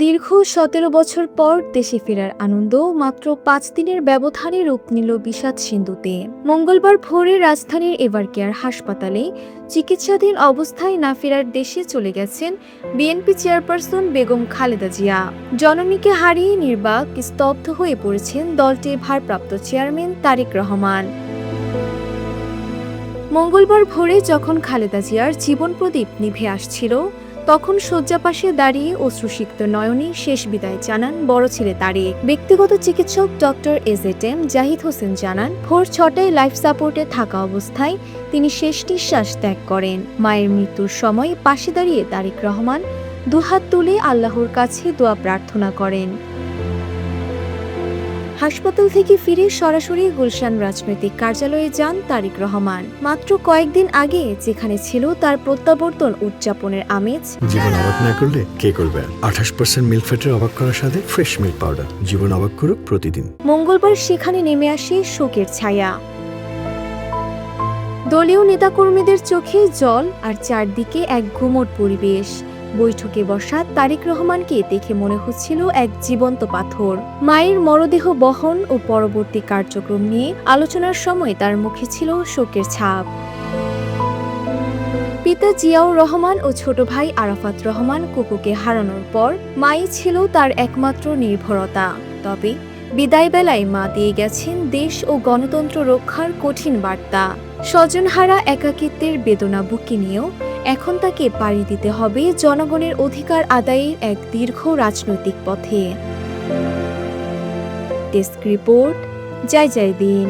দীর্ঘ ১৭ বছর পর দেশে ফেরার আনন্দ মাত্র ৫ দিনের ব্যবধানে রূপ নিল বিষাদ সিন্ধুতে। মঙ্গলবার ভোরে রাজধানীর এভারকেয়ার হাসপাতালে চিকিৎসাধীন অবস্থায় না ফেরার দেশে চলে গেছেন বিএনপি চেয়ারপারসন বেগম খালেদা জিয়া। জননীকে হারিয়ে নির্বাক স্তব্ধ হয়ে পড়েছেন দলটির ভারপ্রাপ্ত চেয়ারম্যান তারেক রহমান। মঙ্গলবার ভোরে যখন খালেদা জিয়ার জীবন প্রদীপ নিভে আসছিল, তখন শয্যাপাশে দাঁড়িয়ে অশ্রুসিক্ত নয়নে শেষ বিদায় জানান বড় ছেলে তারেক। ব্যক্তিগত চিকিৎসক ডক্টর এজেটেম জাহিদ হোসেন জানান, ভোর ৬টায় লাইফ সাপোর্টে থাকা অবস্থায় তিনি শেষ নিঃশ্বাস ত্যাগ করেন। মায়ের মৃত্যুর সময় পাশে দাঁড়িয়ে তারেক রহমান দুহাত তুলে আল্লাহর কাছে দোয়া প্রার্থনা করেন। হাসপাতাল থেকে ফিরে সরাসরি গুলশান রাজনৈতিক কার্যালয়ে যান তারেক রহমান। মাত্র কয়েকদিন আগে যেখানে ছিল তার প্রত্যাবর্তন উদযাপনের আমেজ, জীবন অবাক না করলে কে করবে? 28% মিল্ক ফ্যাটের অবাক করার সাথে ফ্রেশ মিল্ক পাউডার, জীবন অবাক করুক প্রতিদিন। মঙ্গলবার সেখানে নেমে আসে শোকের ছায়া। দলীয় নেতাকর্মীদের চোখে জল আর চারদিকে এক গুমট পরিবেশ। বৈঠকে বসা তারেক রহমানকে দেখে মনে হচ্ছিল এক জীবন্ত পাথর। মায়ের মরদেহ বহন ও পরবর্তী কার্যক্রম নিয়ে আলোচনার সময় তার মুখে ছিল শোকের ছাপ। পিতা জিয়াউর রহমান ও ছোট ভাই আরাফাত রহমান কুকুকে হারানোর পর মাই ছিল তার একমাত্র নির্ভরতা। তবে বিদায় বেলায় মা দিয়ে গেছেন দেশ ও গণতন্ত্র রক্ষার কঠিন বার্তা। স্বজনহারা একাকিত্বের বেদনা বুকে নিয়েও এখন তাকে পাড়ি দিতে হবে জনগণের অধিকার আদায়ের এক দীর্ঘ রাজনৈতিক পথে। ডেস্ক রিপোর্ট, জয় জয় দিন।